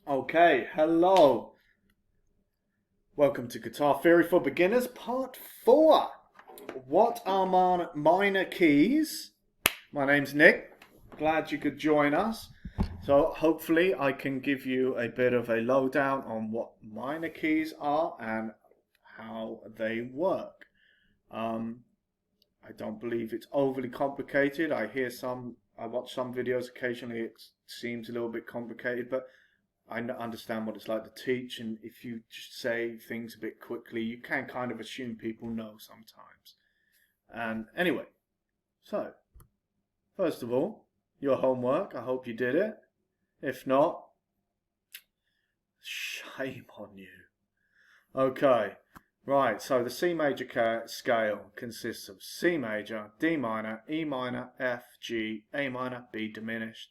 Okay, hello. Welcome to Guitar Theory for Beginners, Part 4. What are minor keys? My name's Nick. Glad you could join us. So hopefully I can give you a bit of a lowdown on what minor keys are and how they work. I don't believe it's overly complicated. I watch some videos occasionally. It seems a little bit complicated, but I understand what it's like to teach, and if you just say things a bit quickly, you can kind of assume people know sometimes. And anyway, so first of all, your homework. I hope you did it. If not, shame on you. Okay, right. So the C major scale consists of C major, D minor, E minor, F, G, A minor, B diminished.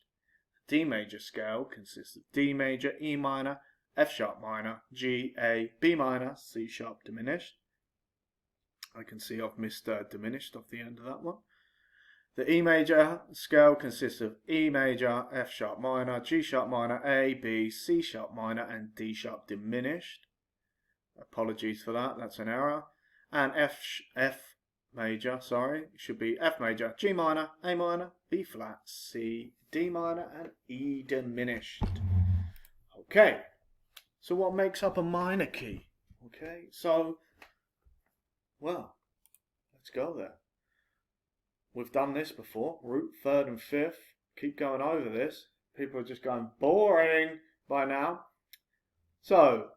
D major scale consists of D major, E minor, F sharp minor, G, A, B minor, C sharp diminished. I can see I've missed diminished off the end of that one. The E major scale consists of E major, F sharp minor, G sharp minor, A, B, C sharp minor, and D sharp diminished. Apologies for that, that's an error. And F major, sorry, should be F major, G minor, A minor, B flat, C, D minor, and E diminished. Okay, so what makes up a minor key? Okay, so, well, let's go there. We've done this before, root, third, and fifth. Keep going over this. People are just going boring by now. So,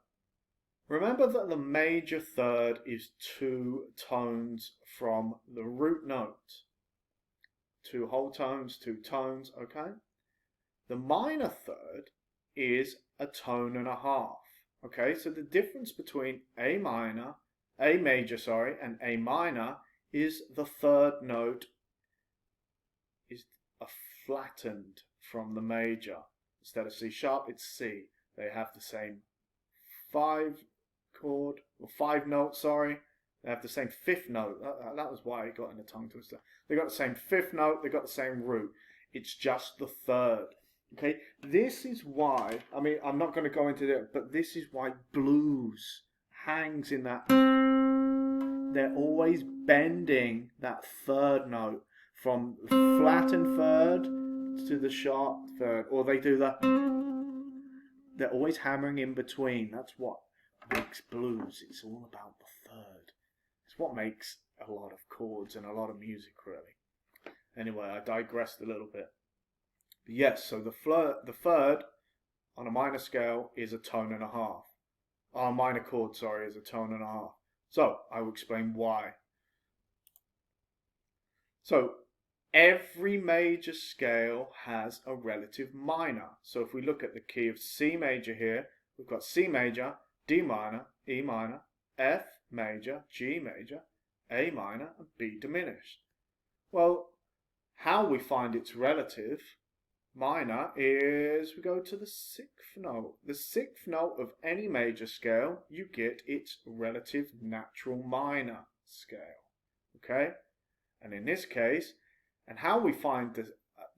remember that the major third is two tones from the root note. Two whole tones, two tones, okay? The minor third is a tone and a half, okay? So the difference between A major, and A minor is the third note is flattened from the major. Instead of C sharp, it's C. They have the same five note, sorry. They have the same fifth note. That was why I got in a tongue twister. They got the same fifth note, they got the same root. It's just the third. Okay, this is why, I mean, I'm not going to go into it, but this is why blues hangs in that. They're always bending that third note from flattened third to the sharp third, or they do the. They're always hammering in between. That's what makes blues. It's all about the third. It's what makes a lot of chords and a lot of music, really. Anyway, I digressed a little bit. But yes, so the third on a minor scale is a tone and a half. On a minor chord, sorry, is a tone and a half. So I will explain why. So every major scale has a relative minor. So if we look at the key of C major here, we've got C major, D minor, E minor, F major, G major, A minor, and B diminished. Well, how we find its relative minor is we go to the sixth note. The sixth note of any major scale, you get its relative natural minor scale. Okay? And in this case, and how we find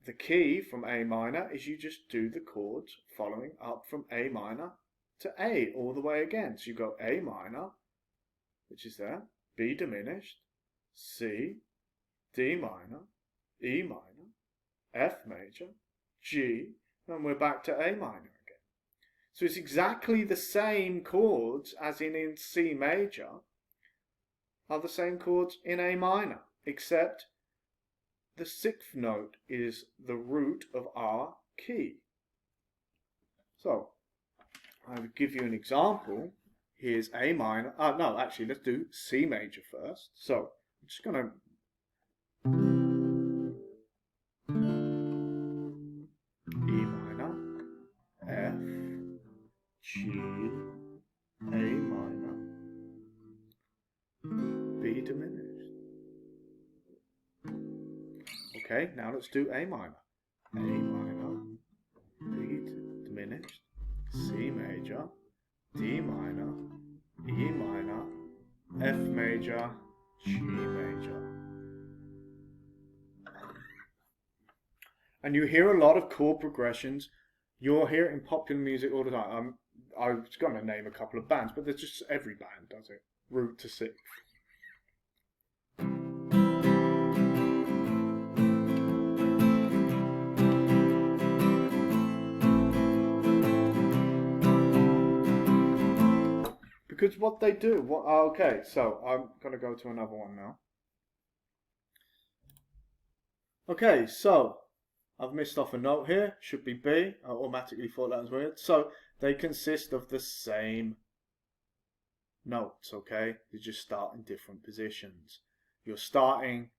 the key from A minor is you just do the chords following up from A minor to A all the way again. So you go A minor, which is there, B diminished, C, D minor, E minor, F major, G, and we're back to A minor again. So it's exactly the same chords as in C major are the same chords in A minor, except the sixth note is the root of our key. So I will give you an example. Here's A minor. No, actually, let's do C major first. So I'm just going to E minor, F, G, A minor, B diminished. Okay, now let's do A minor. A minor, B diminished, C major, D minor, E minor, F major, G major. And you hear a lot of chord progressions You'll hear it in popular music all the time. I was going to name a couple of bands, but there's just every band does it. Root to sixth. Because what they do, okay, so I'm going to go to another one now. Okay, so I've missed off a note here. Should be B. I automatically thought that was weird. So they consist of the same notes, okay? You just start in different positions. You're starting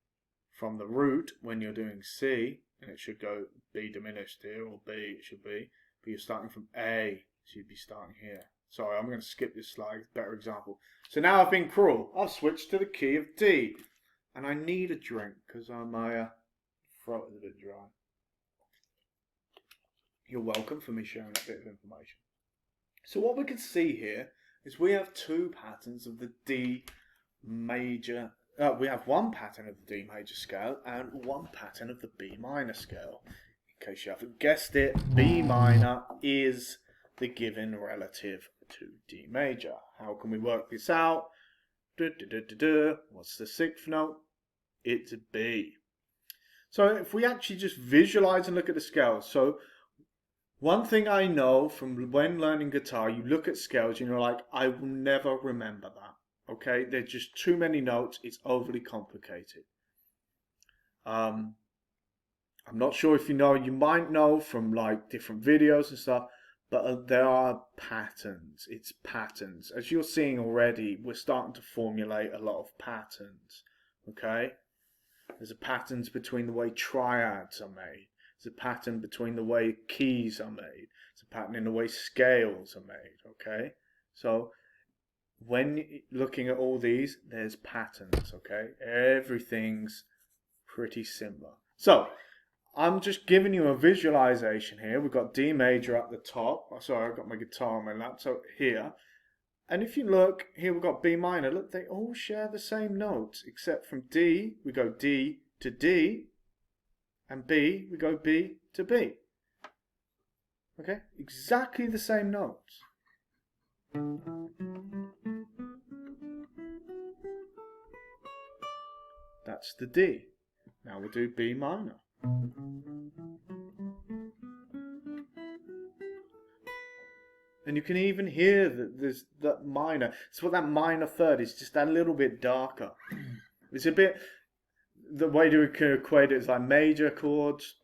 from the root when you're doing C, and it should go B diminished here, or B it should be. But you're starting from A, so you'd be starting here. Sorry, I'm going to skip this slide. Better example. So now I've been cruel. I've switched to the key of D. And I need a drink because my throat is a bit dry. You're welcome for me sharing that bit of information. So what we can see here is we have two patterns of the D major. We have one pattern of the D major scale and one pattern of the B minor scale. In case you haven't guessed it, B minor is the given relative to D major. How can we work this out? What's the sixth note? It's a B. So if we actually just visualize and look at the scales. So one thing I know from when learning guitar, you look at scales and you're like, I will never remember that. Okay, there's just too many notes. It's overly complicated. I'm not sure if you know. You might know from like different videos and stuff. But there are patterns. It's patterns. As you're seeing already, we're starting to formulate a lot of patterns. Okay? There's a patterns between the way triads are made. There's a pattern between the way keys are made. There's a pattern in the way scales are made. Okay? So when looking at all these, there's patterns. Okay? Everything's pretty similar. So I'm just giving you a visualization here. We've got D major at the top. Oh, sorry, I've got my guitar on my lap. So here. And if you look, here we've got B minor. Look, they all share the same notes. Except from D, we go D to D. And B, we go B to B. Okay? Exactly the same notes. That's the D. Now we'll do B minor. And you can even hear that there's that minor. It's what that minor third is, just a little bit darker. It's a bit, the way to equate it is like major chords.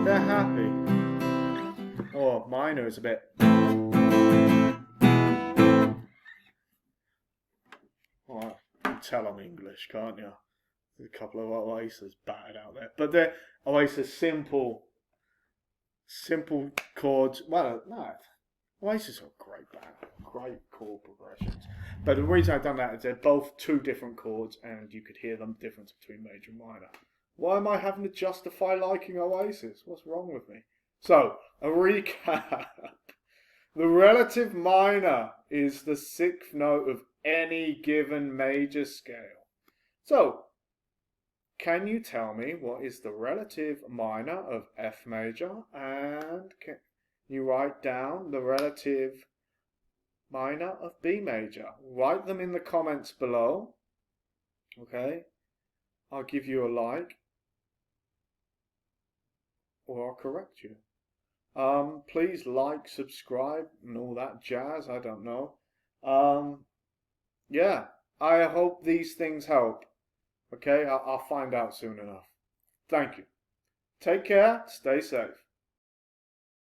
They're happy. Oh, minor is a bit. Oh, you can tell I'm English, can't you? There's a couple of Oasis battered out there. But they're Oasis simple chords. Well, no, Oasis are a great band, great chord progressions. But the reason I've done that is they're both two different chords, and you could hear the difference between major and minor. Why am I having to justify liking Oasis? What's wrong with me? So, a recap. The relative minor is the sixth note of any given major scale. So, can you tell me what is the relative minor of F major? And can you write down the relative minor of B major? Write them in the comments below. Okay? I'll give you a like. Or I'll correct you. Please like, subscribe, and all that jazz. I don't know. Yeah. I hope these things help. Okay, I'll find out soon enough. Thank you. Take care. Stay safe.